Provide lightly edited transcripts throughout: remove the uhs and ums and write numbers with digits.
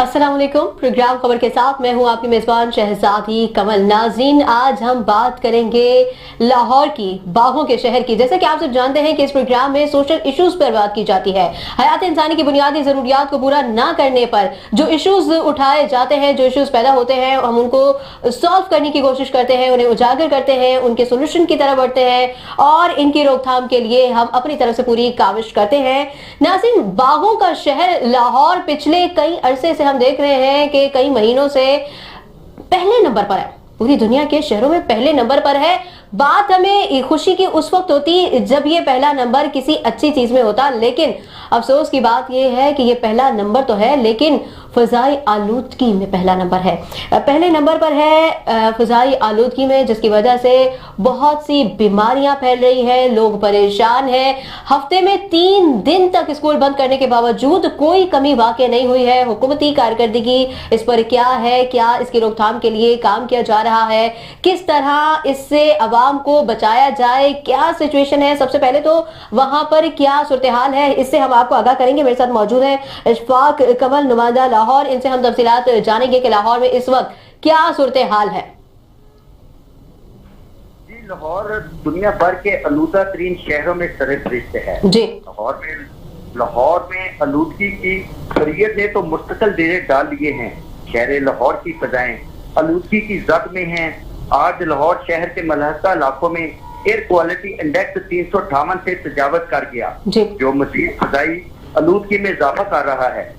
अस्सलाम वालेकुम। प्रोग्राम खबर के साथ मैं हूं आपकी मेजबान शहजादी कमल। नाज़रीन, आज हम बात करेंगे लाहौर की, बागों के शहर की। जैसे कि आप सब जानते हैं कि इस प्रोग्राम में सोशल इश्यूज पर बात की जाती है। हयात इंसानी की बुनियादी जरूरियात को पूरा ना करने पर जो इश्यूज उठाए जाते हैं, जो इश्यूज पैदा होते हैं, हम उनको सॉल्व करने की कोशिश करते हैं, उन्हें उजागर करते हैं, उनके सोल्यूशन की तरफ बढ़ते हैं और इनकी रोकथाम के लिए हम अपनी तरफ से पूरी काविश करते हैं। नाज़रीन, बागों का शहर लाहौर पिछले कई अरसे से हम देख रहे हैं कि कई महीनों से पहले नंबर पर है, पूरी दुनिया के शहरों में पहले नंबर पर है। बात हमें खुशी की उस वक्त होती जब ये पहला नंबर किसी अच्छी चीज में होता, लेकिन अफसोस की बात यह है कि ये पहला नंबर तो है लेकिन फजाई आलूदगी में पहला नंबर है। पहले नंबर पर है फजाई आलूदगी में, जिसकी वजह से बहुत सी बीमारियां फैल रही है, लोग परेशान हैं। हफ्ते में 3 दिन तक स्कूल बंद करने के बावजूद कोई कमी वाकई नहीं हुई है। हुकूमती कारकर्दगी इस पर क्या है, क्या इसकी रोकथाम के लिए काम किया जा रहा है, किस तरह इससे आवाम को बचाया जाए, क्या सिचुएशन है, सबसे पहले तो वहां पर क्या सूरत हाल है, इससे हम आपको आगाह करेंगे। मेरे साथ मौजूद है इशफाक कमल, नुमाइंदा लाहौर। इनसे हम तफसीलात जानेंगे कि लाहौर में इस वक्त क्या सूरत हाल है। जी, लाहौर दुनिया भर के आलूदा तरीन शहरों में सरफहरिस्त है जी। लाहौर में आलूदगी की शरीयत ने तो मुस्तकिल डेरे डाल लिए हैं। शहर लाहौर की फजाएं आलूदगी की जद में हैं। आज लाहौर शहर के मलहका इलाकों में एयर क्वालिटी इंडेक्स 358 से तजावज कर गया, जो मजीद फजाई आलूदगी में इजाफा कर रहा है।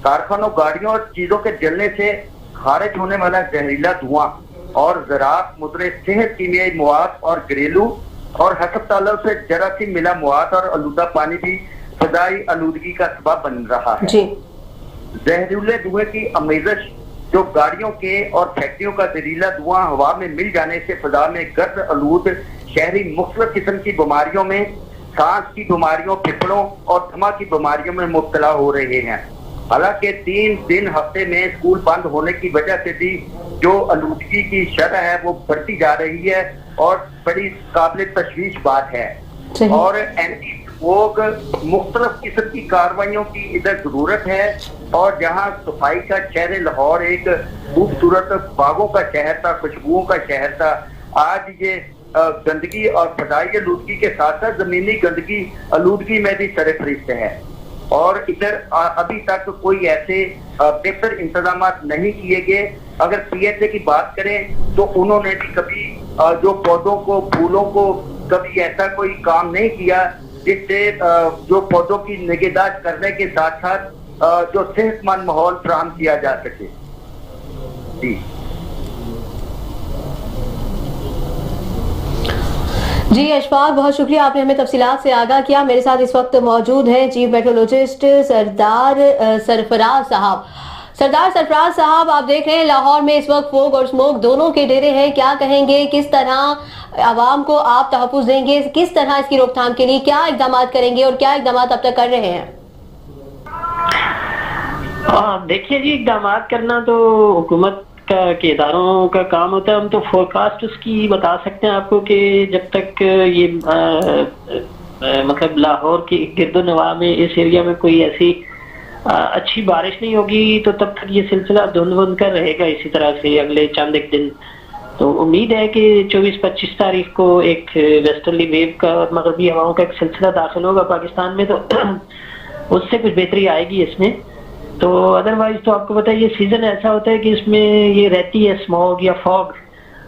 कारखानों, गाड़ियों और चीजों के जलने से खारिज होने वाला जहरीला धुआं और ज़राअत, मुद्रे सेहत, कीमियाई मवाद और घरेलू और हस्पतालों से जरासीम मिला मवाद और आलूदा पानी भी फजाई आलूदगी का सबब बन रहा है। जहरीले धुएं की आमेज़श, जो गाड़ियों के और फैक्ट्रियों का जहरीला धुआं हवा में मिल जाने से फजा में गर्द आलूद शहरी मुख्तलिफ किस्म की बीमारियों में, सांस की बीमारियों, फेफड़ों और दमा की बीमारियों में मुब्तला हो रहे हैं। हालांकि 3 दिन हफ्ते में स्कूल बंद होने की वजह से भी जो आलूदगी की शरह है वो बढ़ती जा रही है और बड़ी काबिल तशवीश बात है। और एंटी स्मोक मुख्तलिफ किस्म की कार्रवाइयों की इधर जरूरत है। और जहाँ सफाई का शहर लाहौर एक खूबसूरत बागों का शहर था, खुशबुओं का शहर था, आज ये गंदगी और फजाई आलूदगी के साथ साथ जमीनी गंदगी आलूदगी में भी सरफहरिस्त है। और इधर अभी तक कोई ऐसे बेहतर इंतजाम नहीं किए गए। अगर पीएचए की बात करें तो उन्होंने भी कभी जो पौधों को, फूलों को, कभी ऐसा कोई काम नहीं किया जिससे जो पौधों की निगहदाश्त करने के साथ साथ जो सेहतमंद माहौल फराहम किया जा सके। जी अशफाक, बहुत शुक्रिया, आपने हमें तफसीलात से आगाह किया। मेरे साथ इस वक्त मौजूद हैं चीफ मेट्रोलॉजिस्ट सरदार सरफराज साहब। सरदार सरफराज साहब, आप देख रहे हैं लाहौर में इस वक्त फोग और स्मोक दोनों के डेरे हैं। क्या कहेंगे, किस तरह आवाम को आप तहफ़्फ़ुज़ देंगे, किस तरह इसकी रोकथाम के लिए क्या इक़दाम करेंगे और क्या इक़दाम अब तक कर रहे हैं? देखिए जी, इक़दाम करना तो हुकूमत के इदारों का काम होता है। हम तो फोरकास्ट उसकी बता सकते हैं आपको कि जब तक ये मतलब लाहौर की गिरदोनवा में, इस एरिया में कोई ऐसी अच्छी बारिश नहीं होगी तो तब तक ये सिलसिला धुंध कर रहेगा इसी तरह से अगले चंद एक दिन। तो उम्मीद है कि 24-25 तारीख को एक वेस्टर्ली वेव का और मगरबी हवाओं का एक सिलसिला दाखिल होगा पाकिस्तान में, तो उससे कुछ बेहतरी आएगी इसमें। तो अदरवाइज तो आपको पता है ये सीजन ऐसा होता है कि इसमें ये रहती है स्मॉग या फॉग।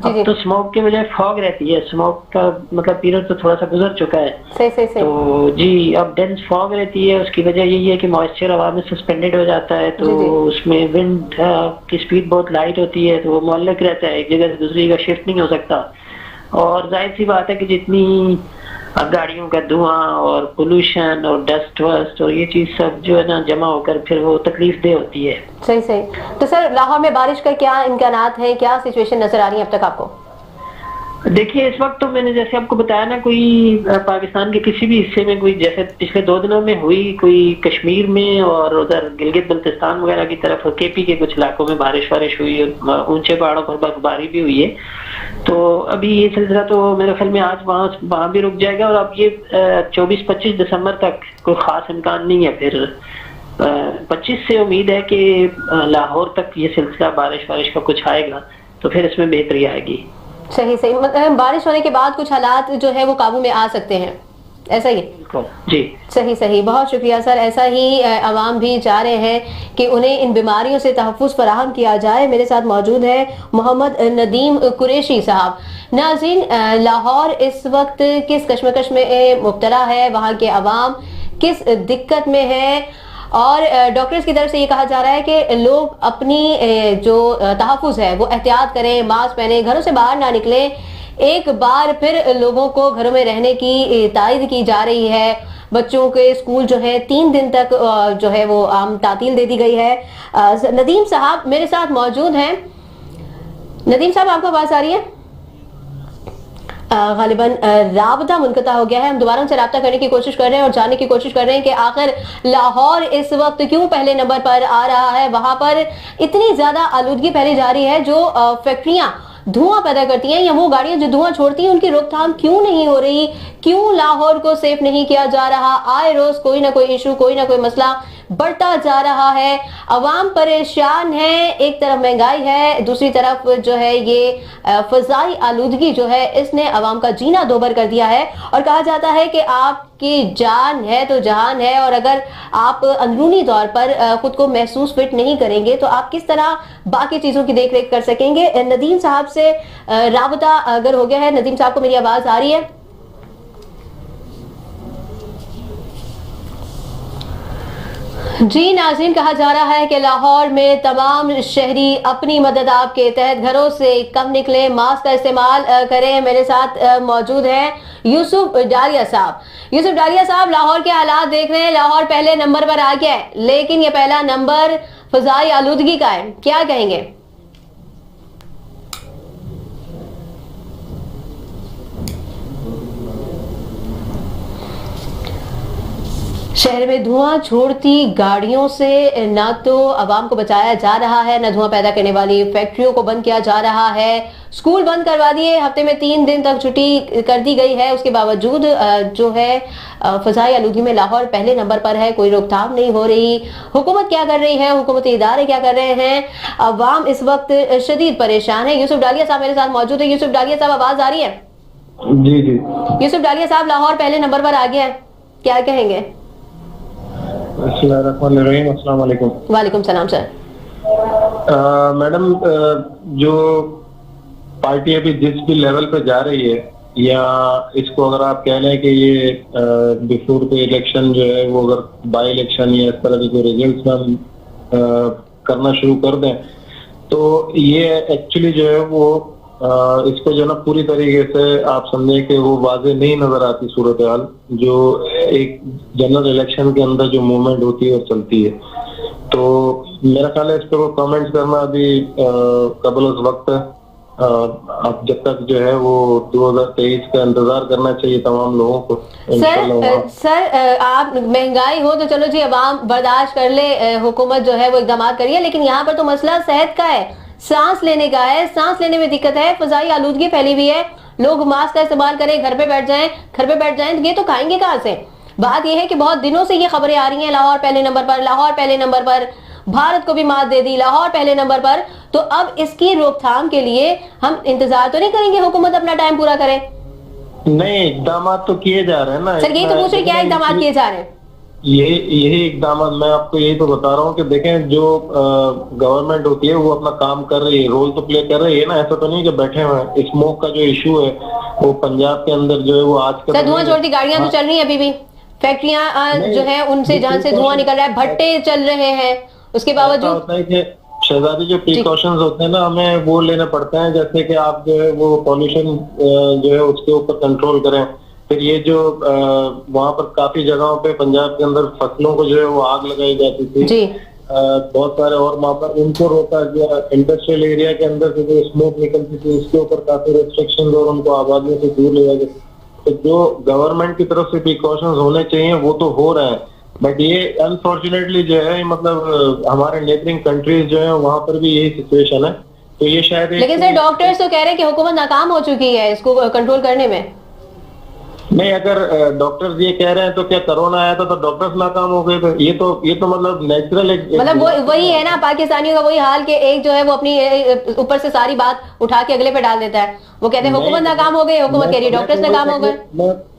अब तो स्मोक के बजाय फॉग रहती है। स्मोक का मतलब पीरियड तो थोड़ा सा गुजर चुका है। सही। तो जी, अब डेंस फॉग रहती है। उसकी वजह यही है कि मॉइस्चर हवा में सस्पेंडेड हो जाता है, तो उसमें विंड की स्पीड बहुत लाइट होती है, तो वो मुअल्लक रहता है, एक जगह से दूसरी जगह शिफ्ट नहीं हो सकता। और जाहिर सी बात है कि जितनी गाड़ियों का धुआं और पोल्यूशन और डस्ट वस्ट और ये चीज सब जो है ना जमा होकर फिर वो तकलीफ दे होती है। सही। तो सर, लाहौर में बारिश का क्या इम्कानात है, क्या सिचुएशन नजर आ रही है अब तक आपको? देखिए, इस वक्त तो मैंने जैसे आपको बताया ना, कोई पाकिस्तान के किसी भी हिस्से में कोई, जैसे पिछले 2 दिनों में हुई, कोई कश्मीर में और उधर गिलगित बल्तिस्तान वगैरह की तरफ और केपी के कुछ इलाकों में बारिश हुई और ऊंचे पहाड़ों पर बर्फबारी भी हुई है। तो अभी ये सिलसिला तो मेरे ख्याल में आज वहाँ भी रुक जाएगा और अब ये 24-25 दिसंबर तक कोई खास इम्कान नहीं है फिर 25 से उम्मीद है कि लाहौर तक ये सिलसिला बारिश का कुछ आएगा तो फिर इसमें बेहतरी आएगी। सही सही, मतलब बारिश होने के बाद कुछ हालात जो है वो काबू में आ सकते हैं, ऐसा ही? जी सही सही, बहुत शुक्रिया सर। ऐसा ही अवाम भी चाह रहे हैं कि उन्हें इन बीमारियों से तहफ़्फ़ुज़ फराहम किया जाए। मेरे साथ मौजूद है मोहम्मद नदीम कुरैशी साहब। नाज़रीन, लाहौर इस वक्त किस कश्मकश में मुब्तला है, वहाँ के अवाम किस दिक्कत में है, और डॉक्टर्स की तरफ से ये कहा जा रहा है कि लोग अपनी जो तहफ़्फ़ुज़ है वो एहतियात करें, मास्क पहने, घरों से बाहर ना निकलें। एक बार फिर लोगों को घरों में रहने की ताकीद की जा रही है। बच्चों के स्कूल जो है 3 दिन तक जो है वो आम तातील दे दी गई है। नदीम साहब मेरे साथ मौजूद हैं। नदीम साहब, आपको आवाज आ रही है? गालिबन राबता मुनक़ता हो गया है। हम दोबारा उनसे रब्ता करने की कोशिश कर रहे हैं और जानने की कोशिश कर रहे हैं कि आखिर लाहौर इस वक्त क्यों पहले नंबर पर आ रहा है। वहां पर इतनी ज्यादा आलूदगी फैली जा रही है, जो फैक्ट्रियां धुआं पैदा करती हैं या वो गाड़ियां जो धुआं छोड़ती हैं उनकी रोकथाम क्यों नहीं हो रही, क्यों लाहौर को सेफ नहीं किया जा रहा। आए रोज कोई ना कोई इशू, कोई ना कोई मसला बढ़ता जा रहा है। अवाम परेशान है, एक तरफ महंगाई है, दूसरी तरफ जो है ये फजाई आलूदगी जो है इसने अवाम का जीना दोबर कर दिया है। और कहा जाता है कि आपकी जान है तो जहान है, और अगर आप अंदरूनी तौर पर खुद को महसूस फिट नहीं करेंगे तो आप किस तरह बाकी चीजों की देख रेख कर सकेंगे। नदीम साहब से राबता अगर हो गया है, नदीम साहब को मेरी आवाज आ रही है? जी नाज़रीन, कहा जा रहा है कि लाहौर में तमाम शहरी अपनी मदद आपके तहत घरों से कम निकले, मास्क का इस्तेमाल करें। मेरे साथ मौजूद हैं यूसुफ डालिया साहब। यूसुफ डालिया साहब, लाहौर के हालात देख रहे हैं, लाहौर पहले नंबर पर आ गया है, लेकिन ये पहला नंबर फजाई आलूदगी का है, क्या कहेंगे? शहर में धुआं छोड़ती गाड़ियों से ना तो आवाम को बचाया जा रहा है, ना धुआं पैदा करने वाली फैक्ट्रियों को बंद किया जा रहा है। स्कूल बंद करवा दिए, हफ्ते में 3 दिन तक छुट्टी कर दी गई है। उसके बावजूद जो है फजाई आलूदगी में लाहौर पहले नंबर पर है, कोई रोकथाम नहीं हो रही। हुकूमत क्या कर रही है, हुकूमती इदारे क्या कर रहे हैं, अवाम इस वक्त शदीद परेशान है। यूसुफ डालिया साहब मेरे साथ मौजूद है। यूसुफ डालिया साहब, आवाज आ रही है? जी जी। यूसुफ डालिया साहब, लाहौर पहले नंबर पर आ गया है, क्या कहेंगे? अस्सलाम वालेकुम। वालेकुम सलाम सर। मैडम, जो पार्टी अभी जिस भी लेवल पे जा रही है, या इसको अगर आप कह लें कि ये बिफोर द इलेक्शन जो है वो अगर बाई इलेक्शन या इस तरह के जो रिजल्ट हम करना शुरू कर दें, तो ये एक्चुअली जो है वो इसको जो ना पूरी तरीके से आप समझे कि वो वाजे नहीं नजर आती सूरत हाल जो एक जनरल इलेक्शन के अंदर जो मूवमेंट होती है और चलती है। तो मेरा ख्याल है इस पर वो कमेंट्स करना अभी कबल उस वक्त अब जब तक जो है वो 2023 का इंतजार करना चाहिए तमाम लोगों को। सर आप महंगाई हो तो चलो जी अवाम बर्दाश्त कर ले, हुकूमत जो है वो इकदाम करिए, लेकिन यहाँ पर तो मसला सेहत का है, सांस लेने का है। सांस लेने में दिक्कत है, फजाई आलूदगी फैली हुई है, लोग मास्क का इस्तेमाल करें, घर पे बैठ जाएं, ये तो खाएंगे कहाँ से। बात यह है कि बहुत दिनों से ये खबरें आ रही हैं, लाहौर पहले नंबर पर, लाहौर पहले नंबर पर, भारत को भी मात दे दी, लाहौर पहले नंबर पर। तो अब इसकी रोकथाम के लिए हम इंतजार तो नहीं करेंगे हुकूमत अपना टाइम पूरा करे? नहीं, इकदाम तो किए जा रहे हैं ना सर, यही तो पूछ रहे क्या इकदाम किए जा रहे हैं? यही इकदाम मैं आपको यही तो बता रहा हूँ कि देखें जो गवर्नमेंट होती है वो अपना काम कर रही है, रोल तो प्ले कर रही है ना, ऐसा तो नहीं कि बैठे हुए हैं। स्मोक का जो इशू है वो पंजाब के अंदर जो है वो आज का धुआं छोड़ती गाड़ियां तो चल रही है, अभी भी फैक्ट्रियां जो है उनसे जहां से धुआं निकल रहा है, भट्टे चल रहे हैं, उसके बावजूद होता है कि शहजादी जो प्रिकॉशंस होते हैं ना हमें वो लेने पड़ते हैं, जैसे कि आप जो है वो पॉल्यूशन जो है उसके ऊपर कंट्रोल करें। फिर ये जो वहाँ पर काफी जगहों पे पंजाब के अंदर फसलों को जो है वो आग लगाई जाती थी जी। बहुत सारे और वहाँ पर उनको रोका गया। इंडस्ट्रियल एरिया के अंदर से जो स्मोक निकलती थी उसके ऊपर काफी रेस्ट्रिक्शन और उनको आबादियों से दूर ले गया। तो जो गवर्नमेंट की तरफ से प्रिकॉशंस होने चाहिए वो तो हो रहे हैं, बट ये अनफॉर्चुनेटली जो है मतलब हमारे नेबरिंग कंट्रीज जो है वहाँ पर भी यही सिचुएशन है। तो ये शायद लेकिन सर डॉक्टर्स तो कह रहे हैं कि हुकूमत नाकाम हो चुकी है इसको कंट्रोल करने में। नहीं, अगर डॉक्टर्स ये कह रहे हैं तो क्या कोरोना आया था तो डॉक्टर्स नाकाम हो गए थे? ये तो मतलब नेचुरल मतलब वही है ना, पाकिस्तानियों का वही हाल के एक जो है वो अपनी ऊपर से सारी बात उठा के अगले पे डाल देता है। वो कहते हैं हुकूमत नाकाम हो गई, हुकूमत कह रही है डॉक्टर्स नाकाम हो गए।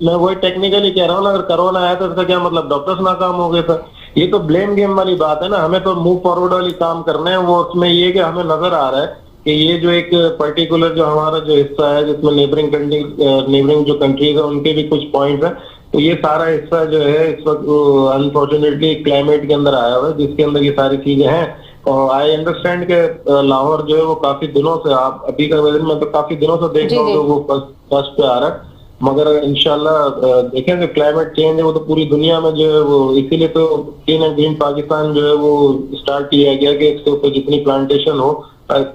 मैं वही टेक्निकली कह रहा हूँ ना, अगर कोरोना आया था तो क्या मतलब डॉक्टर्स नाकाम हो गए थे? ये तो ब्लेम गेम वाली बात है ना। हमें तो मूव फॉरवर्ड वाली काम करने हैं। वो उसमें ये कि हमें नजर आ रहा है कि ये जो एक पर्टिकुलर जो हमारा जो हिस्सा है जिसमें नेबरिंग जो कंट्रीज है उनके भी कुछ पॉइंट्स हैं, तो ये सारा हिस्सा जो है इस वक्त अनफॉर्चुनेटली क्लाइमेट के अंदर आया हुआ है जिसके अंदर ये सारी चीजें हैं। और आई अंडरस्टैंड के लाहौर जो है वो काफी दिनों से, आप अभी का वेदर में तो काफी दिनों से देख रहा हूँ वो फर्स्ट पे आ रहा है, मगर इंशाल्लाह देखें जो क्लाइमेट चेंज है वो तो पूरी दुनिया में जो है वो, इसीलिए तो क्लीन एंड ग्रीन पाकिस्तान जो है वो स्टार्ट किया गया कि इसके ऊपर जितनी प्लांटेशन हो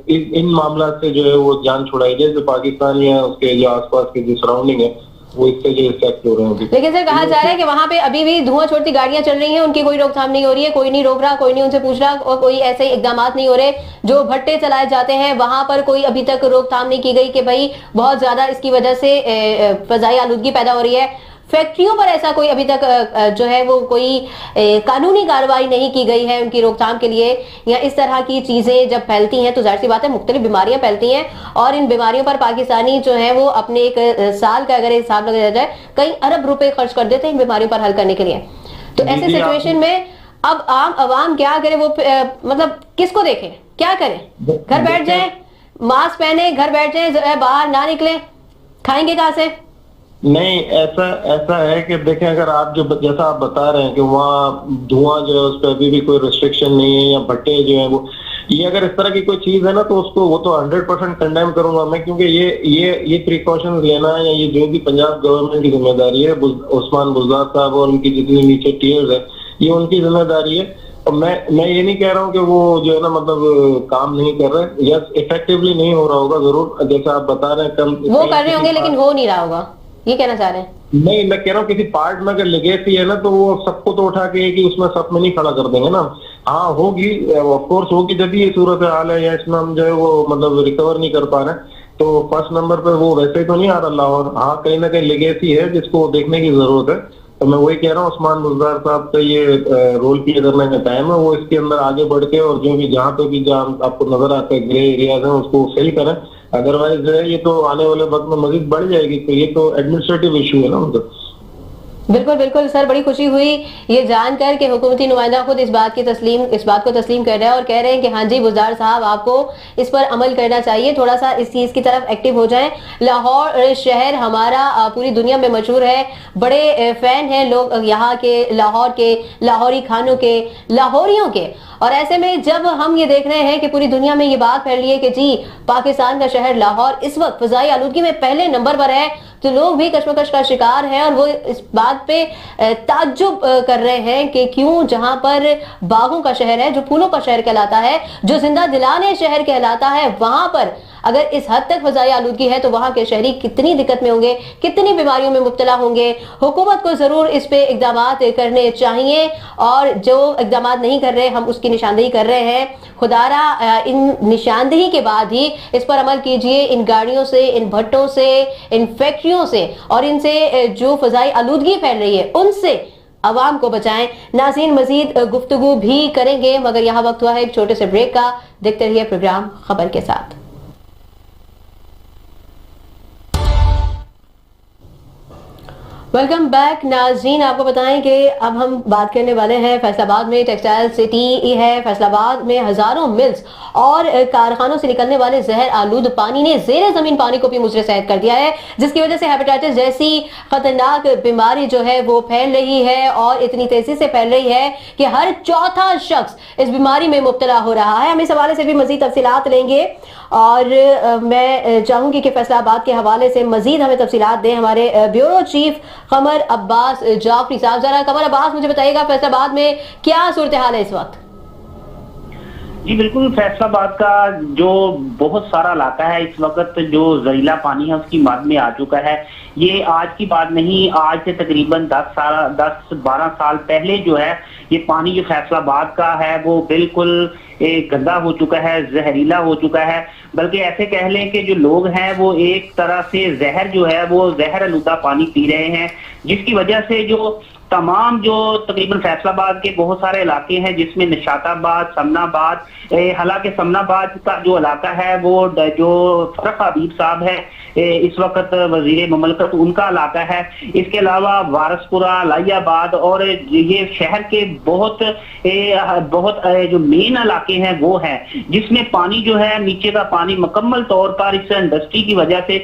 इन मामला से जो है वो जान छुड़ाई जाए, जो पाकिस्तान या उसके जो आसपास के जो सराउंडिंग है वो इससे जो इफेक्ट हो रहे हैं। लेकिन सर कहा जा रहा है कि वहां पे अभी भी धुआं छोड़ती गाड़ियां चल रही हैं, उनकी कोई रोकथाम नहीं हो रही है, कोई नहीं रोक रहा, कोई नहीं उनसे पूछ रहा और कोई ऐसे इकदाम नहीं हो रहे। जो भट्टे चलाए जाते हैं वहां पर कोई अभी तक रोकथाम नहीं की गई कि भाई बहुत ज्यादा इसकी वजह से फजाई आलूदगी पैदा हो रही है। फैक्ट्रियों पर ऐसा कोई अभी तक जो है वो कोई कानूनी कार्रवाई नहीं की गई है उनकी रोकथाम के लिए, या इस तरह की चीजें जब फैलती हैं तो जाहिर सी बात है मुख्तलिफ बीमारियां फैलती हैं और इन बीमारियों पर पाकिस्तानी जो है वो अपने एक साल का अगर हिसाब लगाया जाए कई अरब रुपए खर्च कर देते हैं इन बीमारियों पर हल करने के लिए। तो ऐसे सिचुएशन में अब आम आवाम क्या करे, वो मतलब किसको देखे, क्या करे? घर बैठ जाए, मास्क पहने घर बैठ जाए, बाहर ना निकले, खाएंगे कहां से? नहीं, ऐसा है कि देखें, अगर आप जो जैसा आप बता रहे हैं कि वहाँ धुआं जो है उस पर अभी भी कोई रिस्ट्रिक्शन नहीं है या भट्टे जो है वो, ये अगर इस तरह की कोई चीज है ना तो उसको वो तो 100% कंडेम करूंगा मैं, क्योंकि ये प्रिकॉशन लेना या ये जो भी पंजाब गवर्नमेंट की जिम्मेदारी है, उस्मान बुज़दार साहब और उनकी जितनी नीचे टीयर्स है ये उनकी जिम्मेदारी है। और मैं ये नहीं कह रहा हूँ कि वो जो है ना मतलब काम नहीं कर रहे, यस इफेक्टिवली नहीं हो रहा होगा जरूर, जैसा आप बता रहे हैं कम वो कर रहे होंगे लेकिन हो नहीं रहा होगा, ये कहना चाह रहे हैं? नहीं, मैं कह रहा हूँ किसी पार्ट में अगर लेगेसी है ना तो वो सबको तो उठा के कि उसमें सब में नहीं खड़ा कर देंगे ना। हाँ होगी, ऑफ कोर्स होगी, जब ये सूरत हाल है या इसमें हम जो है वो मतलब रिकवर नहीं कर पा रहे तो फर्स्ट नंबर पे वो वैसे तो नहीं आ रहा लाहौर। हाँ कहीं ना कहीं लेगेसी है जिसको देखने की जरूरत है। तो मैं वही कह रहा हूँ उस्मान बुज़दार साहब का ये रोल प्ले करने का टाइम है, वो इसके अंदर आगे बढ़ के और जो भी जहाँ पे भी जहाँ आपको नजर आता है ग्रे एरियाज है उसको फिल करें, अदरवाइज जो है ये तो आने वाले वक्त में मजीद बढ़ जाएगी। तो ये तो एडमिनिस्ट्रेटिव इशू है ना मतलब। बिल्कुल बिल्कुल सर, बड़ी खुशी हुई ये जानकर कि हुकूमती नुमाइंदा खुद इस बात को तस्लीम कर रहा है और कह रहे हैं कि हाँ जी बुज़दार साहब आपको इस पर अमल करना चाहिए, थोड़ा सा इस चीज की तरफ एक्टिव हो जाएं। लाहौर शहर हमारा पूरी दुनिया में मशहूर है, बड़े फैन हैं लोग यहाँ के, लाहौर के, लाहौरी खानों के, लाहौरियों के। और ऐसे में जब हम ये देख रहे हैं कि पूरी दुनिया में ये बात फैल रही है कि जी पाकिस्तान का शहर लाहौर इस वक्त फजाई आलूदगी में पहले नंबर पर है, तो लोग भी कश्मकश का शिकार हैं और वो इस बात पे ताज्जुब कर रहे हैं कि क्यों जहां पर बागों का शहर है, जो फूलों का शहर कहलाता है, जो जिंदा दिलाने शहर कहलाता है, वहां पर अगर इस हद तक फजाई आलूदगी है तो वहां के शहरी कितनी दिक्कत में होंगे, कितनी बीमारियों में मुब्तला होंगे। हुकूमत को जरूर इस पे इकदाम करने चाहिए और जो इकदाम नहीं कर रहे हम उसकी निशानदेही कर रहे हैं। खुदारा इन निशानदेही के बाद ही इस पर अमल कीजिए, इन गाड़ियों से, इन भट्टों से, इन फैक्ट्रियों से और इनसे जो फजाई आलूदगी फैल रही है उनसे अवाम को बचाएं। नाज़रीन मजीद गुफ्तगू भी करेंगे मगर यहाँ वक्त हुआ है एक छोटे से ब्रेक का। देखते रहिए प्रोग्राम खबर के साथ। वेलकम बैक नाज़रीन, आपको बताएं कि अब हम बात करने वाले हैं फैसलाबाद में टेक्सटाइल सिटी है। फैसलाबाद में हजारों मिल्स और कारखानों से निकलने वाले जहर आलूद पानी ने ज़ेरे ज़मीन पानी को भी मुजरे सैद कर दिया है, जिसकी वजह से हेपेटाइटिस जैसी खतरनाक बीमारी जो है वो फैल रही है और इतनी तेजी से फैल रही है कि हर चौथा शख्स इस बीमारी में मुब्तला हो रहा है। हम इस हवाले से भी मजीद तफसीलात लेंगे और मैं चाहूंगी कि फैसलाबाद के हवाले से मजीद हमें तफसीलात दें हमारे ब्यूरो चीफ कमर अब्बास जाफरी साहब। जरा कमर अब्बास मुझे बताइएगा फैसलाबाद में क्या सूरत हाल है इस वक्त? जी बिल्कुल, फैसलाबाद का जो बहुत सारा इलाका है इस वक्त जो जहरीला पानी है उसकी माद में आ चुका है। ये आज की बात नहीं, आज से तकरीबन 10-12 साल पहले जो है ये पानी जो फैसलाबाद का है वो बिल्कुल गंदा हो चुका है, जहरीला हो चुका है। बल्कि ऐसे कह लें कि जो लोग हैं वो एक तरह से जहर जो है वो जहर आलूदा पानी पी रहे हैं, जिसकी वजह से जो तमाम जो तकरीबन फैसलाबाद के बहुत सारे इलाके हैं जिसमें निशाताबाद, समनाबाद, हालांकि समनाबाद का जो इलाका है वो जो फरक हबीब साहब है इस वक्त वजीर ममलकत, उनका इलाका है। इसके अलावा वारसपुरा, लाइयाबाद और ये शहर के बहुत जो मेन इलाके हैं वो हैं जिसमें पानी जो है नीचे का पानी मुकम्मल तौर पर इस इंडस्ट्री की वजह से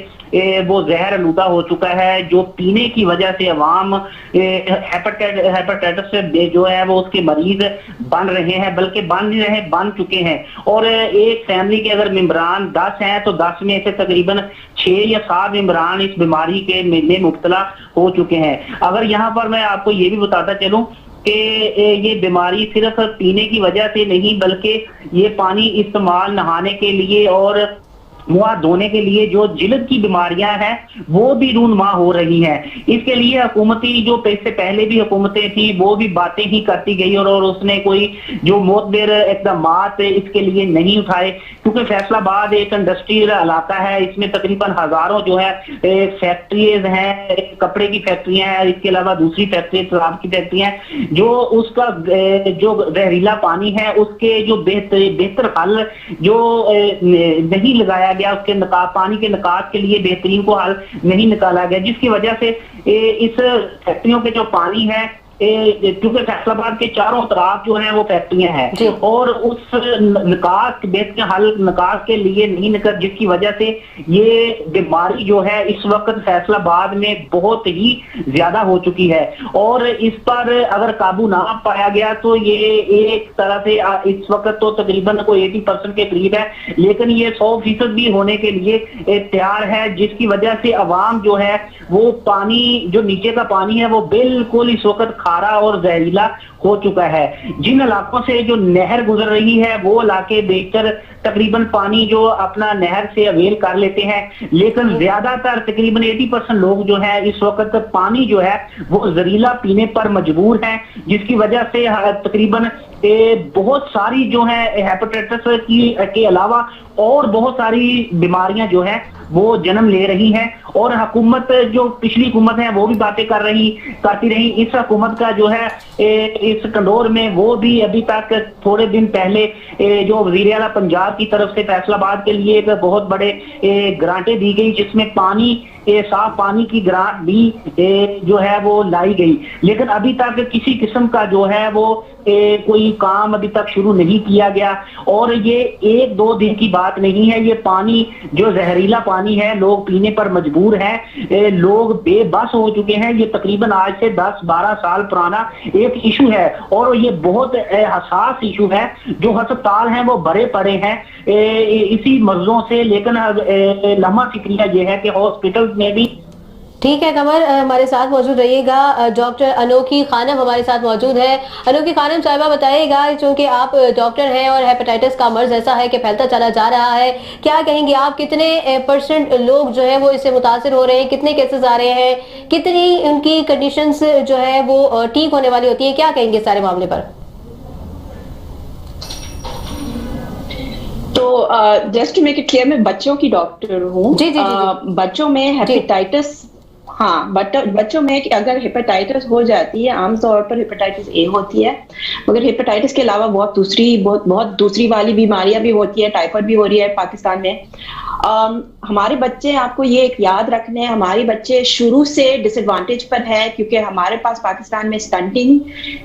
वो जहर आलूदा हो चुका है, जो पीने की वजह से अवाम हेपेटाइटिस से जो है वो उसके मरीज बन रहे हैं, बल्कि बन नहीं रहे, बन चुके हैं। और एक फैमिली के अगर मेंबरान 10 हैं तो 10 में से तकरीबन 6 या 7 मेंबरान इस बीमारी के में मुब्तला हो चुके हैं। अगर यहाँ पर मैं आपको ये भी बताता चलूं कि ये बीमारी सिर्फ पीने की वजह से नहीं, बल्कि ये पानी इस्तेमाल नहाने के लिए और मुंह धोने के लिए जो जिल्द की बीमारियां हैं वो भी रूनुमा हो रही हैं। इसके लिए हुकूमती जो इससे पहले भी हुकूमतें थी वो भी बातें ही करती गई और उसने कोई जो मोतबर इक़दामात इसके लिए नहीं उठाए, क्योंकि फैसलाबाद एक इंडस्ट्रियल इलाका है, इसमें तकरीबन हजारों जो है फैक्ट्रीज हैं, कपड़े की फैक्ट्रियां हैं, इसके अलावा दूसरी फैक्ट्री शराब की फैक्ट्रियां हैं। जो उसका जो जहरीला पानी है उसके जो बेहतर हल जो नहीं लगाया गया, उसके पानी के निकास के लिए बेहतरीन को हल नहीं निकाला गया, जिसकी वजह से इस फैक्ट्रियों के जो पानी है क्योंकि फैसलाबाद के चारों तरफ जो है वो फैक्ट्रियां हैं और उस निकास निकास के लिए नहीं निकल, जिसकी वजह से ये बीमारी जो है इस वक्त फैसलाबाद में बहुत ही ज्यादा हो चुकी है। और इस पर अगर काबू ना पाया गया तो ये एक तरह से इस वक्त तो तकरीबन कोई 80% के करीब है, लेकिन ये 100% भी होने के लिए तैयार है, जिसकी वजह से अवाम जो है वो पानी जो नीचे का पानी है वो बिल्कुल इस वक्त खारा और जहरीला हो चुका है। जिन इलाकों से जो नहर गुजर रही है वो इलाके बेहतर तकरीबन पानी जो अपना नहर से अवेल कर लेते हैं, लेकिन ज्यादातर तकरीबन 80% लोग जो है इस वक्त पानी जो है वो जहरीला पीने पर मजबूर हैं, जिसकी वजह से तकरीबन बहुत सारी जो है हेपेटाइटिस के अलावा और बहुत सारी बीमारियां जो है वो जन्म ले रही हैं। और हुकूमत जो पिछली हुकूमत है वो भी बातें करती रही, इस हुकूमत का जो है इस कंडोर में वो भी अभी तक थोड़े दिन पहले जो वज़ीर आला पंजाब की तरफ से फैसलाबाद के लिए एक बहुत बड़े ग्रांटें दी गई, जिसमें पानी साफ पानी की ग्रांट भी जो है वो लाई गई, लेकिन अभी तक किसी किस्म का जो है वो कोई काम अभी तक शुरू नहीं किया गया। और ये 1-2 दिन की बात नहीं है, ये पानी जो जहरीला पानी है लोग पीने पर मजबूर हैं, लोग बेबस हो चुके हैं। ये तकरीबन आज से 10-12 साल पुराना एक इशू है और ये बहुत हसास इशू है। जो अस्पताल हैं वो भरे पड़े हैं इसी मर्जों से, लेकिन लम्हा फिक्रिया ये है कि हॉस्पिटल में भी। ठीक है कमर, हमारे साथ मौजूद रहिएगा। डॉक्टर अनोखी खानम हमारे साथ मौजूद है। अनोखी खानम साहिबा बताइएगा, चूंकि आप डॉक्टर हैं और हेपेटाइटिस का मर्ज ऐसा है कि फैलता चला जा रहा है, क्या कहेंगे आप, कितने % लोग जो है वो इससे मुतासिर हो रहे हैं, कितने केसेस आ रहे हैं, कितनी उनकी कंडीशंस जो है वो ठीक होने वाली होती है, क्या कहेंगे सारे मामले पर? तो just to make it clear, मैं बच्चों की डॉक्टर हूँ। जी। बच्चों में हेपेटाइटिस, हाँ, बच्चों में अगर हेपेटाइटिस हो जाती है, आमतौर पर हेपेटाइटिस ए होती है, मगर हेपेटाइटिस के अलावा बहुत दूसरी वाली बीमारियां भी होती है, टाइफाइड भी हो रही है पाकिस्तान में। हमारे बच्चे, आपको ये एक याद रखने हैं, हमारे बच्चे शुरू से डिसएडवांटेज पर है, क्योंकि हमारे पास पाकिस्तान में स्टंटिंग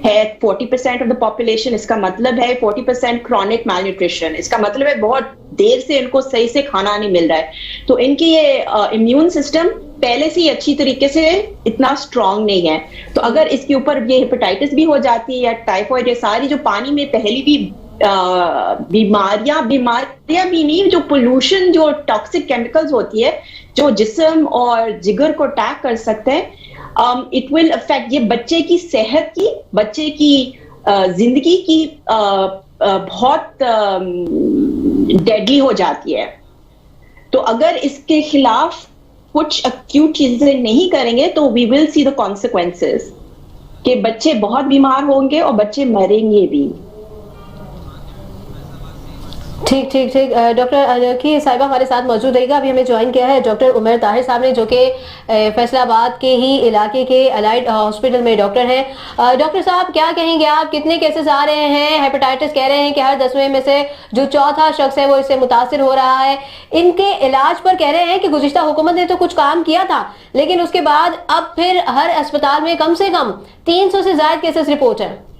है 40% ऑफ द पॉपुलेशन। इसका मतलब है 40% क्रॉनिक मैलन्यूट्रिशन। इसका मतलब है बहुत देर से इनको सही से खाना नहीं मिल रहा है, तो इनकी ये इम्यून सिस्टम पहले से ही अच्छी तरीके से इतना स्ट्रांग नहीं है। तो अगर इसके ऊपर ये हेपेटाइटिस भी हो जाती है या टाइफाइड, ये सारी जो पानी में पहली भी बीमारियां भी नहीं, जो पोल्यूशन, जो टॉक्सिक केमिकल्स होती है जो जिस्म और जिगर को अटैक कर सकते हैं, इट विल अफेक्ट ये बच्चे की सेहत की, बच्चे की जिंदगी की बहुत डेडली हो जाती है। तो अगर इसके खिलाफ कुछ एक्यूट चीजें नहीं करेंगे तो we will see the consequences कि बच्चे बहुत बीमार होंगे और बच्चे मरेंगे भी। ठीक ठीक ठीक। डॉक्टर अनोखी साहिबा हमारे साथ मौजूद रहेगा। अभी हमें ज्वाइन किया है डॉक्टर उमर ताहिर साहब ने, जो कि फैसलाबाद के ही इलाके के अलाइड हॉस्पिटल में डॉक्टर हैं। डॉक्टर साहब, क्या कहेंगे आप, कितने केसेस आ रहे हैं? हेपेटाइटिस कह रहे हैं कि हर 10वें में से जो चौथा शख्स है वो इससे मुतासिर हो रहा है। इनके इलाज पर कह रहे हैं कि गुज़िश्ता हुकूमत ने तो कुछ काम किया था, लेकिन उसके बाद अब फिर हर अस्पताल में कम से कम 300 से ज्यादा केसेस रिपोर्ट है।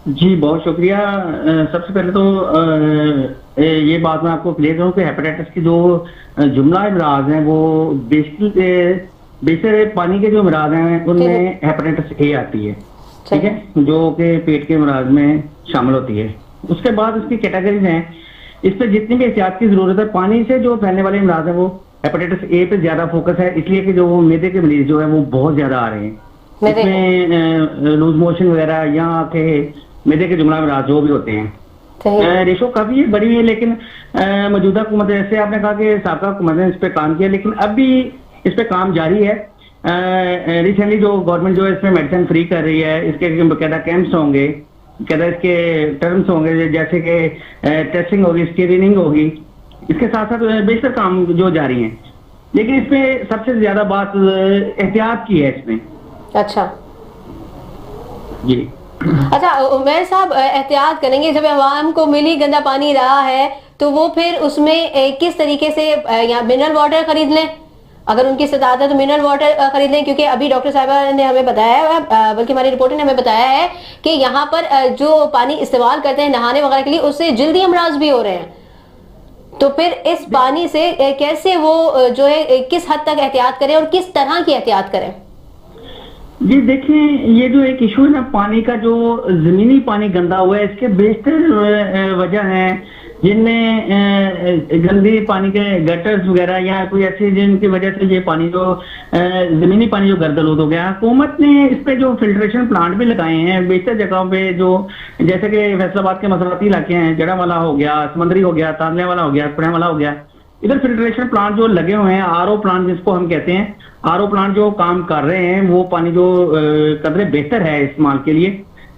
जी बहुत शुक्रिया। सबसे पहले तो ये बात मैं आपको क्लियर करूँ कि हेपेटाइटिस की जो जुमला इमराज हैं वो बेसिकली पानी के जो इमराज हैं उनमें हेपेटाइटिस ए आती है, ठीक है, जो कि पेट के इमराज में शामिल होती है। उसके बाद उसकी कैटेगरीज हैं, इस पर जितनी भी एहतियात की जरूरत है। पानी से जो फैलने वाले इमराज हैं वो हेपेटाइटिस ए पे ज्यादा फोकस है, इसलिए कि जो मैदे के मरीज जो है वो बहुत ज्यादा आ रहे हैं। इसमें लूज मोशन वगैरह या के मैदे के जुमला इमराज जो भी होते हैं, रेशो काफी बड़ी हुई है। लेकिन मौजूदा हुकूमत, जैसे आपने कहा कि साबका हुकूमत ने इस पे काम किया, लेकिन अब भी इस पे काम जारी है। रिसेंटली जो गवर्नमेंट जो है इसमें मेडिसिन फ्री कर रही है, इसके बकायदा कैंप्स होंगे, बकायदा इसके टर्म्स होंगे, जैसे कि टेस्टिंग होगी, स्क्रीनिंग होगी। इसके साथ साथ बेशतर काम जो जारी है, लेकिन इसमें सबसे ज्यादा बात एहतियात की है इसमें। अच्छा जी। अच्छा उमर साहब, एहतियात करेंगे जब आवाम को मिली गंदा पानी रहा है तो वो फिर उसमें किस तरीके से या मिनरल वाटर खरीद लें, अगर उनकी इस्तेताअत है तो मिनरल वाटर खरीद लें, क्योंकि अभी डॉक्टर साहिबा ने हमें बताया है, बल्कि हमारी रिपोर्टर ने हमें बताया है कि यहाँ पर जो पानी इस्तेमाल करते हैं नहाने वगैरह के लिए, उससे जल्दी अमराज भी हो रहे हैं। तो फिर इस पानी से कैसे वो जो है किस हद तक एहतियात करें और किस तरह की एहतियात करें? जी देखिए, ये जो एक इशू है ना पानी का, जो जमीनी पानी गंदा हुआ है, इसके बेशतर वजह हैं जिनमें गंदे पानी के गटर्स वगैरह या कोई ऐसी जिनकी वजह से ये पानी जो जमीनी पानी जो गर्दआलूद हो गया। हुकूमत ने इस पे जो फिल्ट्रेशन प्लांट भी लगाए हैं बेशतर जगहों पे, जो जैसे कि फैसलाबाद के मसराती इलाके हैं, जड़ावाला हो गया, समंदरी हो गया, तांदले वाला हो गया, पुण्यावाला हो गया, इधर फिल्ट्रेशन प्लांट जो लगे हुए हैं, आरओ प्लांट जिसको हम कहते हैं, आरओ प्लांट जो काम कर रहे हैं, वो पानी जो कदरे बेहतर है इस्तेमाल के लिए,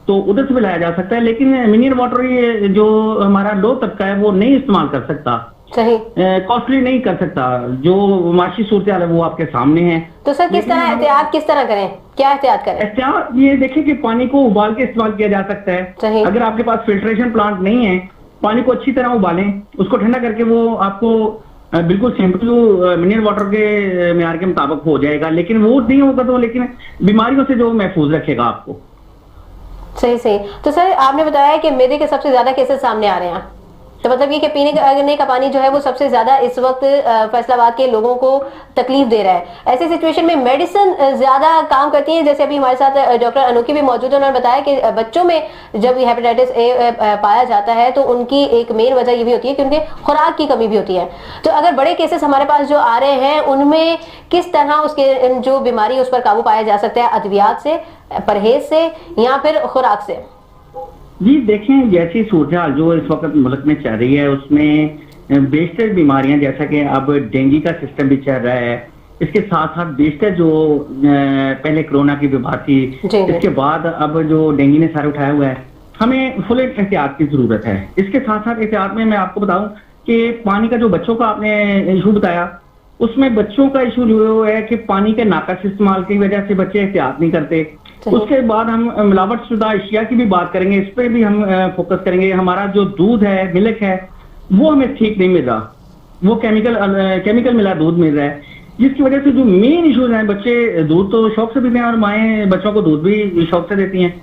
तो उधर से भी लाया जा सकता है। लेकिन मिनरल वाटर ये जो हमारा लो तबका है वो नहीं इस्तेमाल कर सकता, कॉस्टली नहीं कर सकता। जो माशी सूरत हाल है वो आपके सामने है। तो सर किस तरह एहतियात किस तरह करें, क्या एहतियात करें? एहतियात ये देखिए कि पानी को उबाल के इस्तेमाल किया जा सकता है। अगर आपके पास फिल्ट्रेशन प्लांट नहीं है, पानी को अच्छी तरह उबालें, उसको ठंडा करके वो आपको बिल्कुल सिंपल मिनरल वाटर के मेयार के मुताबिक हो जाएगा। लेकिन वो नहीं होगा तो लेकिन बीमारियों से जो महफूज रखेगा आपको। सही सही। तो सर आपने बताया कि मैदे के सबसे ज्यादा केसेस सामने आ रहे हैं, तो मतलब ये कि पीने का पानी जो है वो सबसे ज्यादा इस वक्त फैसलाबाद के लोगों को तकलीफ दे रहा है। ऐसी सिचुएशन में मेडिसिन ज्यादा काम करती है। जैसे अभी हमारे साथ डॉक्टर अनोखी भी मौजूद है, उन्होंने बताया कि बच्चों में जब हेपेटाइटिस ए पाया जाता है तो उनकी एक मेन वजह ये भी होती है कि उनके खुराक की कमी भी होती है। तो अगर बड़े केसेस हमारे पास जो आ रहे हैं उनमें किस तरह उसके जो बीमारी उस पर काबू पाया जा सकता है, अद्वियात से, परहेज से या फिर खुराक से? जी देखें, जैसी सूरत हाल जो इस वक्त मुल्क में चल रही है उसमें बेशतर बीमारियां, जैसा कि अब डेंगू का सिस्टम भी चल रहा है, इसके साथ साथ बेशतर जो पहले कोरोना की बीमारी थी, इसके बाद अब जो डेंगू ने सर उठाया हुआ है, हमें फुल एहतियात की जरूरत है। इसके साथ साथ एहतियात में मैं आपको बताऊं कि पानी का जो बच्चों का आपने इशू बताया, उसमें बच्चों का इशू जो है कि पानी के नाकस इस्तेमाल की वजह से बच्चे एहतियात नहीं करते। उसके बाद हम मिलावट शुदा अशिया की भी बात करेंगे, इस पे भी हम फोकस करेंगे। हमारा जो दूध है, मिल्क है, वो हमें ठीक नहीं मिल रहा, वो केमिकल मिला दूध मिल रहा है, जिसकी वजह से जो मेन इशूज हैं, बच्चे दूध तो शौक से पीते हैं और माएँ बच्चों को दूध भी शौक से देती हैं।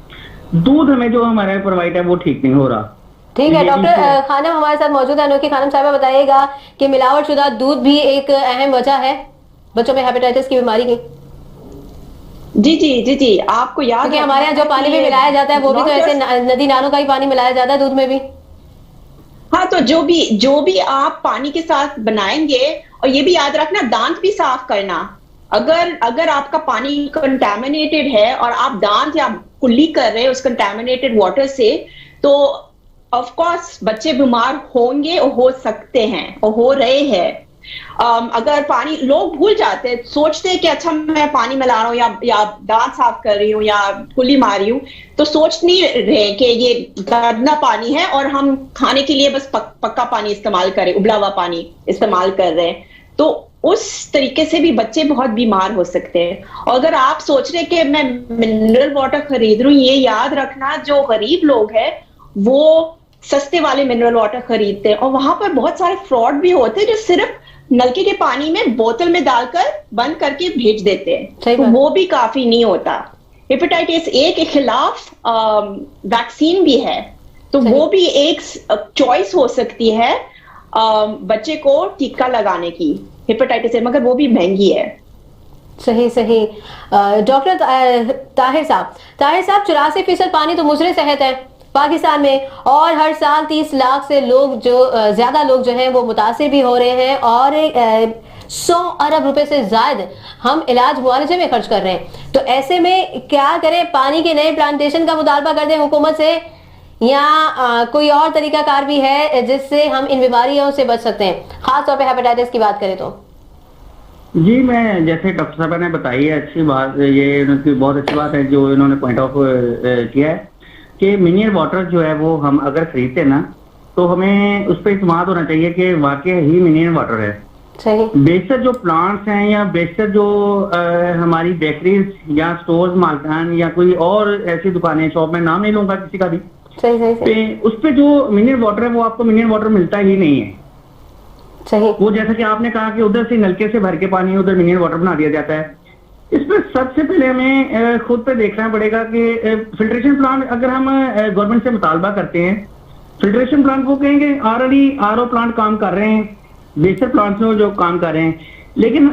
दूध हमें जो हमारा प्रोवाइड है वो ठीक नहीं हो रहा। ठीक है, डॉक्टर खानम हमारे साथ मौजूद है। अनोखी खानम साहब बताइएगा कि मिलावट शुदा दूध भी एक अहम वजह है बच्चों में हेपेटाइटिस की बीमारी की। जी आपको याद है हमारे यहाँ जो पानी भी मिलाया जाता है वो भी तो ऐसे नदी नालों का ही पानी मिलाया जाता है दूध में भी। हाँ, तो जो भी आप पानी के साथ बनाएंगे, और ये भी याद रखना दांत भी साफ करना। अगर आपका पानी कंटामिनेटेड है और आप दांत या कुल्ली कर रहे हैं उस कंटामिनेटेड वाटर से, तो ऑफ कोर्स बच्चे बीमार होंगे और हो सकते हैं और हो रहे हैं। अगर पानी लोग भूल जाते हैं, सोचते हैं कि अच्छा मैं पानी मिला रहा हूँ या दांत साफ कर रही हूँ या कुल्ली मार रही हूँ, तो सोच नहीं रहे कि ये गंदा पानी है और हम खाने के लिए बस पक्का पानी इस्तेमाल करें, उबला हुआ पानी इस्तेमाल कर रहे हैं। तो उस तरीके से भी बच्चे बहुत बीमार हो सकते हैं। और अगर आप सोच रहे कि मैं मिनरल वाटर खरीद रही हूँ, ये याद रखना जो गरीब लोग हैं वो सस्ते वाले मिनरल वाटर खरीदते हैं और वहां पर बहुत सारे फ्रॉड भी होते हैं जो सिर्फ नलके के पानी में बोतल में डालकर बंद करके भेज देते हैं, तो वो भी काफी नहीं होता। हेपेटाइटिस ए के खिलाफ वैक्सीन भी है, तो वो भी एक चॉइस हो सकती है बच्चे को टीका लगाने की हेपेटाइटिस ए, मगर वो भी महंगी है। सही सही। डॉक्टर ताहिर साहब 84% पानी तो मुजरे सेहत है पाकिस्तान में, और हर साल 30 लाख से लोग ज्यादा लोग जो हैं वो मुतासिर भी हो रहे हैं, और 100 अरब रुपए से ज्यादा हम इलाज मुआवजे में खर्च कर रहे हैं। तो ऐसे में क्या करें? पानी के नए प्लांटेशन का मुतालबा कर दें हुकूमत से, या कोई और तरीकाकार भी है जिससे हम इन बीमारियों से बच सकते हैं, खास तौर पे हेपेटाइटिस की बात करें तो? जी, मैं जैसे डॉक्टर साहब ने बताई है, अच्छी बात, ये उनकी बहुत अच्छी बात है जो इन्होंने पॉइंट ऑफ किया है कि मिनरल वाटर जो है वो हम अगर खरीदते ना तो हमें उस पर इत्मीनान होना चाहिए कि वाकई ही मिनरल वाटर है। सही। बेशतर जो प्लांट्स हैं या बेशतर जो हमारी बेकरीज या स्टोर्स मालकान या कोई और ऐसी दुकानें, शॉप में नाम नहीं लूंगा किसी का भी, सही। उस पे जो मिनरल वाटर है वो आपको मिनरल वाटर मिलता ही नहीं है। सही। वो जैसा कि आपने कहा कि उधर से नलके से भर के पानी उधर मिनरल वाटर बना दिया जाता है। इसमें सबसे पहले हमें खुद पे देखना पड़ेगा कि फिल्ट्रेशन प्लांट, अगर हम गवर्नमेंट से मुतालबा करते हैं, फिल्ट्रेशन प्लांट वो कहेंगे ऑलरेडी आरओ प्लांट काम कर रहे हैं, बेशतर प्लांट्स में जो काम कर रहे हैं, लेकिन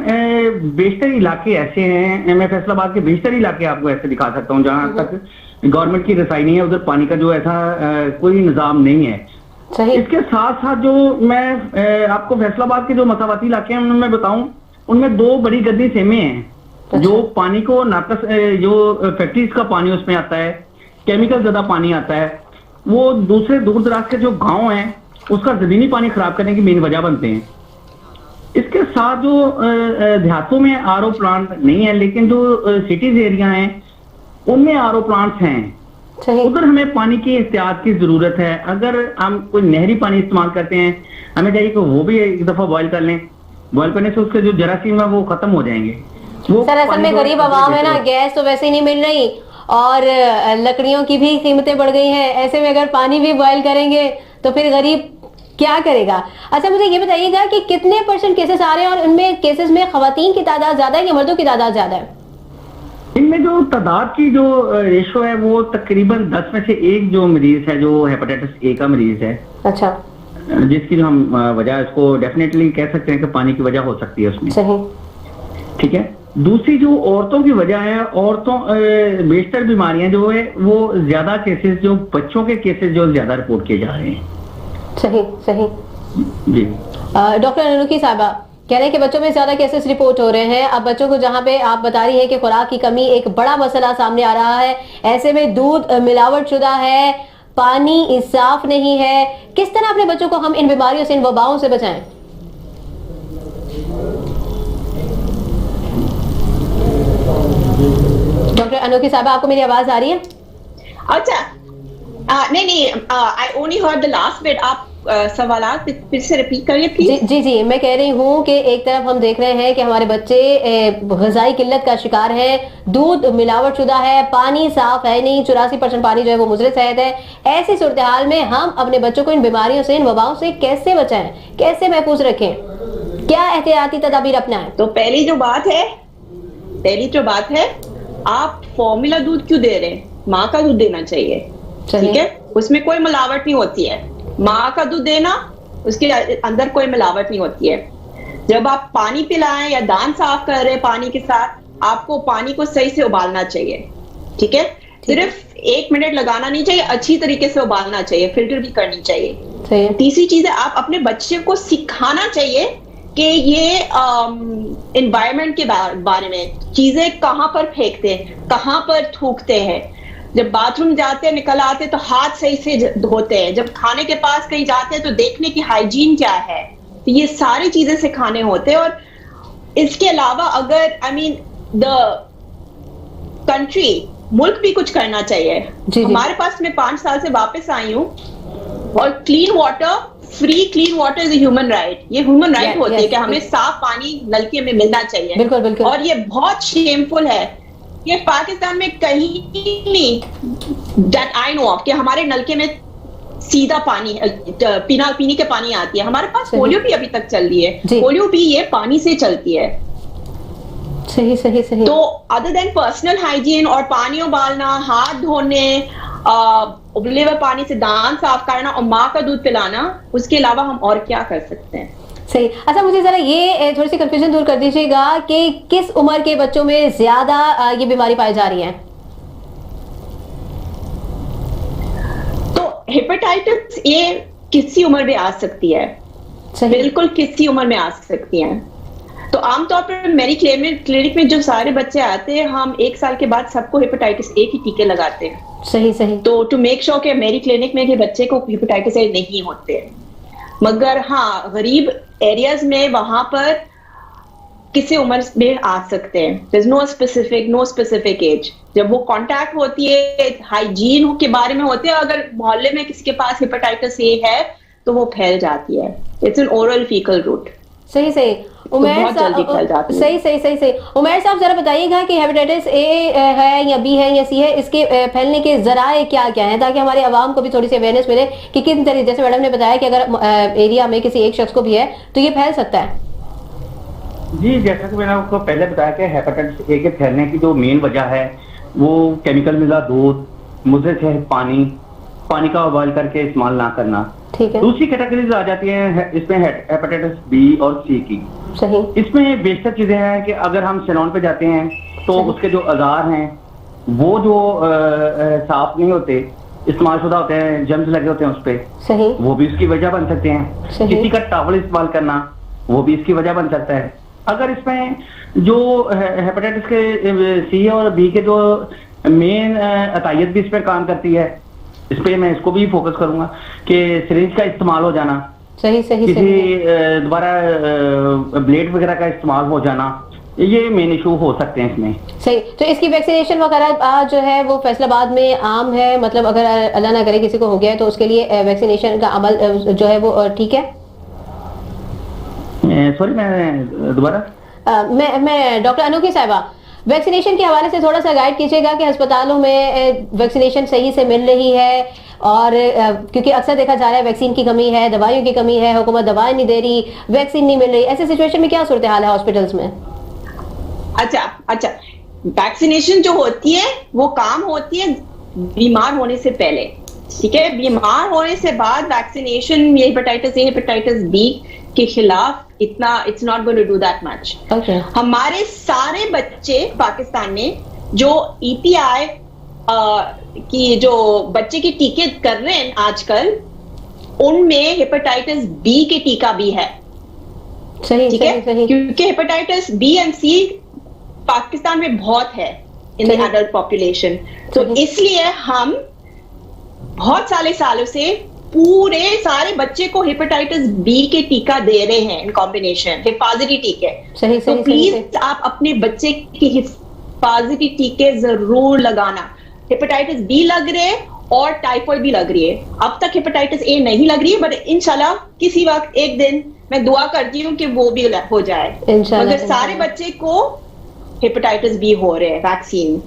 बेशतर इलाके ऐसे हैं, मैं फैसलाबाद के बेशतर इलाके आपको ऐसे दिखा सकता हूँ जहां तक गवर्नमेंट की रसाई नहीं है, उधर पानी का जो ऐसा कोई निजाम नहीं है। इसके साथ साथ जो मैं आपको फैसलाबाद के जो मसावती इलाके हैं उनमें बताऊं, उनमें 2 बड़ी गद्दी सेमे हैं। अच्छा। जो पानी को नाकस, जो फैक्ट्रीज का पानी उसमें आता है, केमिकल ज्यादा पानी आता है, वो दूसरे दूर दराज के जो गांव हैं उसका जमीनी पानी खराब करने की मेन वजह बनते हैं। इसके साथ जो देहातों में आरओ प्लांट नहीं है, लेकिन जो सिटीज एरिया हैं उनमें आरओ प्लांट्स हैं, उधर हमें पानी की एहतियात की जरूरत है। अगर हम कोई नहरी पानी इस्तेमाल करते हैं, हमें चाहिए कि वो भी एक दफा बॉयल कर लें। बॉयल करने से उसके जो जरासीम है वो खत्म हो जाएंगे। सर असल में गरीब आवाम है ना, गैस तो वैसे ही नहीं मिल रही और लकड़ियों की भी कीमतें बढ़ गई हैं, ऐसे में अगर पानी भी बॉयल करेंगे तो फिर गरीब क्या करेगा? अच्छा, मुझे ये बताइएगा कि कितने % केसेस आ रहे हैं और उनमें केसेस में खवातीन की तादाद ज्यादा है या मर्दों की तादाद ज्यादा है? इनमें जो तादाद की जो रेशो है वो तकरीबन 10 में से 1 जो मरीज है जो हेपेटाइटिस ए का मरीज है। अच्छा। जिसकी जो हम वजह इसको डेफिनेटली कह सकते हैं कि पानी की वजह हो सकती है उसमें। सही। ठीक है। दूसरी जो औरतों की वजह है, औरतों बेशतर बीमारियां जो है वो ज्यादा केसेस, जो बच्चों के केसेस जो ज्यादा रिपोर्ट किए जा रहे हैं। सही सही जी। डॉक्टर अनुकी साहबा कह रहे हैं कि बच्चों में ज्यादा केसेस रिपोर्ट हो रहे हैं। अब बच्चों को जहां पे आप बता रही हैं कि खुराक की कमी एक बड़ा मसला सामने आ रहा है, ऐसे में दूध मिलावट शुदा है, पानी साफ नहीं है, किस तरह अपने बच्चों को हम इन बीमारियों से, इन वबाओं से बचाएं? डॉक्टर अनोखी साहब, आपको मेरी आवाज आ रही है? अच्छा, नहीं, I only heard the last bit. आप सवालात फिर से रिपीट करिए प्लीज। जी, मैं कह रही हूँ कि एक तरफ हम देख रहे हैं कि हमारे बच्चे ग़िज़ाई किल्लत का शिकार है, दूध मिलावट शुदा है, पानी साफ है नहीं, 84% पानी जो है वो मुज़र सेहत है। ऐसी सूरत हाल में हम अपने बच्चों को इन बीमारियों से, इन वबाओं से कैसे बचाएं, कैसे महफूज रखें, क्या एहतियाती तदाबीर अपनाएं? तो पहली जो बात है, आप फॉर्मूला दूध क्यों दे रहे हैं? माँ का दूध देना चाहिए, ठीक है? उसमें कोई मिलावट नहीं होती है। माँ का दूध देना, उसके अंदर कोई मिलावट नहीं होती है। जब आप पानी पिलाएं या दांत साफ कर रहे हैं पानी के साथ, आपको पानी को सही से उबालना चाहिए, ठीक है? सिर्फ 1 मिनट लगाना नहीं चाहिए, अच्छी तरीके से उबालना चाहिए, फिल्टर भी करनी चाहिए। तीसरी चीज है, आप अपने बच्चे को सिखाना चाहिए कि ये एनवायरनमेंट के बारे में, चीजें कहाँ पर फेंकते हैं, कहाँ पर थूकते हैं, जब बाथरूम जाते हैं निकल आते हैं तो हाथ सही से धोते हैं, जब खाने के पास कहीं जाते हैं तो देखने की हाइजीन क्या है, तो ये सारी चीजें सिखाने होते हैं। और इसके अलावा अगर द कंट्री, मुल्क भी कुछ करना चाहिए। हमारे पास, मैं 5 साल से वापस आई हूँ, और clean water, free clean water is human right. ये ह्यूमन राइट होती है कि हमें साफ पानी नलके में मिलना चाहिए। बिल्कुल बिल्कुल। और ये बहुत शेमफुल है, ये पाकिस्तान में कहीं नहीं दैट आई नो ऑफ कि हमारे नलके में सीधा पानी पीने के पानी आती है। हमारे पास पोलियो भी अभी तक चल रही है, पोलियो भी ये पानी से चलती है। सही सही सही। तो अदर देन पर्सनल हाइजीन और पानी उबालना, हाथ धोने, उबले हुए पानी से दांत साफ करना और माँ का दूध पिलाना, उसके अलावा हम और क्या कर सकते हैं? सही। अच्छा, मुझे जरा ये थोड़ी सी कंफ्यूजन दूर कर दीजिएगा कि किस उम्र के बच्चों में ज्यादा ये बीमारी पाई जा रही है? तो हेपेटाइटिस ए किसी उम्र में आ सकती है, बिल्कुल किसी उम्र में आ सकती है। तो आमतौर पर मेरी क्लिनिक में जो सारे बच्चे आते हैं, हम 1 साल के बाद सबको हेपेटाइटिस ए की टीके लगाते हैं। सही सही। तो टू मेक श्योर कि मेरी क्लिनिक में के बच्चे को हेपेटाइटिस ए नहीं होते हैं। मगर हाँ, गरीब एरियाज में वहां पर किसी उम्र में आ सकते हैं। There is no specific age. जब वो कांटेक्ट होती है, हाइजीन के बारे में होते हैं, अगर मोहल्ले में किसी के पास हेपेटाइटिस ए है तो वो फैल जाती है। It's an oral faecal route. सही सही। उमैर साहब, सही सही सही सही। उमैर साहब, जरा बताइएगा कि हेपेटाइटिस ए है या बी है या सी है, इसके फैलने के जराए क्या क्या हैं, ताकि हमारे आवाम को भी थोड़ी सी अवेयरनेस मिले कि किस तरीके, जैसे मैडम ने बताया कि अगर एरिया में किसी एक शख्स को भी है तो ये फैल सकता है। जी, जैसा कि मैंने आपको पहले बताया कि हेपेटाइटिस ए के फैलने की जो मेन वजह है वो केमिकल मिला दूध, मुझे से पानी का उबाल करके इस्तेमाल ना करना। ठीक है। दूसरी कैटेगरीज आ जाती है इसमें हेपेटाइटिस बी और सी की। सही। इसमें बेशतर चीजें हैं कि अगर हम सैलून पे जाते हैं तो उसके जो औजार हैं वो जो साफ नहीं होते, इस्तेमाल शुदा होते हैं, जर्म्स लगे होते हैं उस पर। सही। वो भी इसकी वजह बन सकते हैं। किसी का टॉवल इस्तेमाल करना, वो भी इसकी वजह बन सकता है। अगर इसमें जो हेपेटाइटिस के सी और बी के जो मेन अतायत भी इस पर काम करती है, इस पे मैं इसको भी फोकस करूंगा कि सिरिंज का इस्तेमाल हो जाना, सही सही, किसी दोबारा ब्लेड वगैरह का इस्तेमाल हो जाना, ये मेन इशू हो सकते हैं इसमें। सही। तो इसकी वैक्सीनेशन वगैरह जो है वो फैसलाबाद में आम है, मतलब अगर अल्लाह ना करे किसी को हो गया है तो उसके लिए वैक्सीनेशन का अमल जो है वो ठीक है? सॉरी, मैं दोबारा मैं डॉक्टर अनोखी साहिबा, वैक्सीनेशन के हवाले से थोड़ा सा गाइड कीजिएगा कि अस्पतालों में वैक्सीनेशन सही से मिल रही है, और क्योंकि अक्सर देखा जा रहा है वैक्सीन की कमी है, दवाइयों की कमी है, हुकूमत दवाएं नहीं दे रही, वैक्सीन नहीं मिल रही, ऐसे सिचुएशन में क्या सूरत हाल है हॉस्पिटल्स में? अच्छा, वैक्सीनेशन जो होती है वो काम होती है बीमार होने से पहले, ठीक है? बीमार होने से बाद vaccination hepatitis A, hepatitis B के खिलाफ इतना it's not going to do that much. हमारे सारे बच्चे पाकिस्तान में जो ईपीआई की जो बच्चे के टीके कर रहे हैं आजकल, उनमें हेपेटाइटिस बी के टीका भी है। सही, ठीक है, क्योंकि हेपेटाइटिस बी एंड सी पाकिस्तान में बहुत है इन द एडल्ट पॉपुलेशन। तो इसलिए हम बहुत सालों से पूरे सारे बच्चे को हेपेटाइटिस बी के टीका दे रहे हैं इन कॉम्बिनेशन, हिफाजती टीके। तो प्लीज आप अपने बच्चे के हिफाजती टीके जरूर लगाना। हेपेटाइटिस बी लग रहे और टाइफाइड भी लग रही है। अब तक हेपेटाइटिस ए नहीं लग रही है, बट इंशाल्लाह किसी वक्त एक दिन मैं दुआ करती हूँ कि वो भी हो जाए। मगर सारे बच्चे को हेपेटाइटिस बी हो रहे हैं वैक्सीन।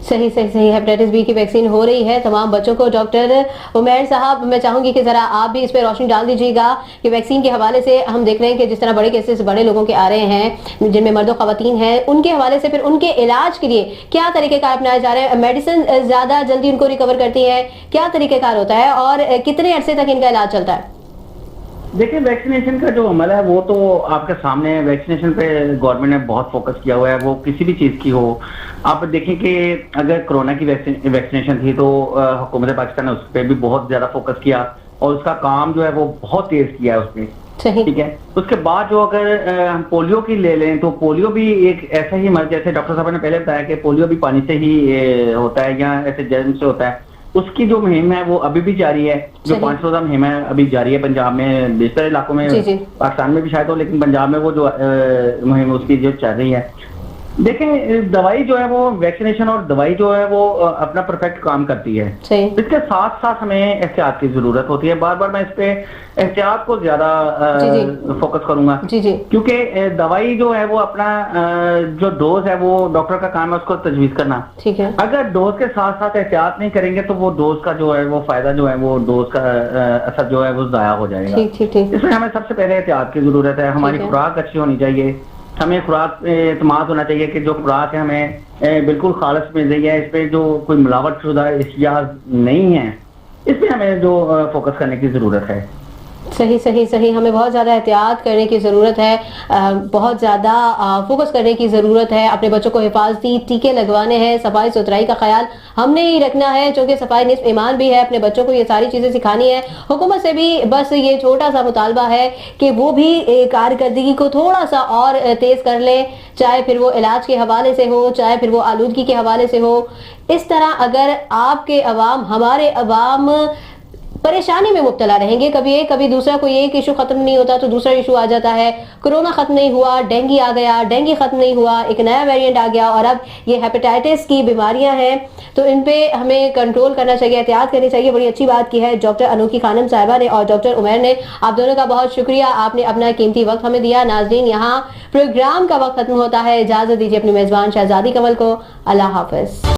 सही सही सही, हेपेटाइटिस बी की वैक्सीन हो रही है तमाम बच्चों को। डॉक्टर उमैर साहब, मैं चाहूंगी कि जरा आप भी इस पर रोशनी डाल दीजिएगा कि वैक्सीन के हवाले से हम देख रहे हैं कि जिस तरह बड़े केसेस बड़े लोगों के आ रहे हैं जिनमें मर्द और खवातीन हैं, उनके हवाले से फिर उनके इलाज के लिए क्या तरीकेकार अपनाए जा रहे हैं? मेडिसिन ज्यादा जल्दी उनको रिकवर करती है, क्या तरीकेकार होता है और कितने अरसे तक इनका इलाज चलता है? देखिए, वैक्सीनेशन का जो अमल है वो तो आपके सामने है। वैक्सीनेशन पे गवर्नमेंट ने बहुत फोकस किया हुआ है, वो किसी भी चीज की हो। आप देखें कि अगर कोरोना की वैक्सीनेशन थी तो हुकूमत पाकिस्तान ने उस पर भी बहुत ज्यादा फोकस किया और उसका काम जो है वो बहुत तेज किया है उसमें। सही। ठीक है, उसके बाद जो अगर हम पोलियो की ले लें तो पोलियो भी एक ऐसा ही मर्ज, जैसे डॉक्टर साहब ने पहले बताया कि पोलियो भी पानी से ही होता है या ऐसे जर्म से होता है। उसकी जो मुहिम है वो अभी भी जारी है, जो 5 रोजा मुहिम है अभी जारी है पंजाब में, बेशतर इलाकों में, पाकिस्तान में भी शायद हो, लेकिन पंजाब में वो जो मुहिम उसकी जो चल रही है। देखें, दवाई जो है वो वैक्सीनेशन और दवाई जो है वो अपना परफेक्ट काम करती है, इसके साथ साथ हमें एहतियात की जरूरत होती है। बार बार मैं इस पे एहतियात को ज्यादा फोकस करूंगा, क्योंकि दवाई जो है वो अपना जो डोज है वो डॉक्टर का काम है उसको तजवीज करना। ठीक है, अगर डोज के साथ साथ एहतियात नहीं करेंगे तो वो डोज का जो है वो फायदा जो है वो डोज का असर जो है वो जाया हो जाएगा। इसमें हमें सबसे पहले एहतियात की जरूरत है। हमारी खुराक अच्छी होनी चाहिए, हमें खुराक पे एतमाद होना चाहिए कि जो खुराक है हमें बिल्कुल खालस मिल रही है, इस पे जो कोई मिलावट शुदा इश्या नहीं है, इस पे हमें जो फोकस करने की जरूरत है। सही सही सही, हमें बहुत ज़्यादा एहतियात करने की ज़रूरत है, बहुत ज़्यादा फोकस करने की ज़रूरत है। अपने बच्चों को हिफाजती टीके लगवाने हैं, सफाई सुथराई का ख्याल हमने ही रखना है, क्योंकि सफाई निस्फ ईमान भी है। अपने बच्चों को ये सारी चीज़ें सिखानी है। हुकूमत से भी बस ये छोटा सा मुतालबा है कि वो भी कारकर्दगी को थोड़ा सा और तेज़ कर लें, चाहे फिर वो इलाज के हवाले से हो, चाहे फिर वो आलूदगी के हवाले से हो। इस तरह अगर आपके अवाम, हमारे अवाम परेशानी में मुब्तला रहेंगे, कभी एक कभी दूसरा, कोई एक इशू खत्म नहीं होता तो दूसरा इशू आ जाता है। कोरोना खत्म नहीं हुआ, डेंगू आ गया, डेंगू खत्म नहीं हुआ, एक नया वेरिएंट आ गया, और अब ये हेपेटाइटिस की बीमारियां हैं, तो इन पे हमें कंट्रोल करना चाहिए, एहतियात करनी चाहिए। बड़ी अच्छी बात की है डॉक्टर अनोखी खानम साहिबा ने और डॉक्टर उमैर ने। आप दोनों का बहुत शुक्रिया, आपने अपना कीमती वक्त हमें दिया। नाज़रीन, यहाँ प्रोग्राम का वक्त खत्म होता है, इजाजत दीजिए अपनी मेजबान शहजादी कमल को। अल्लाह हाफिज।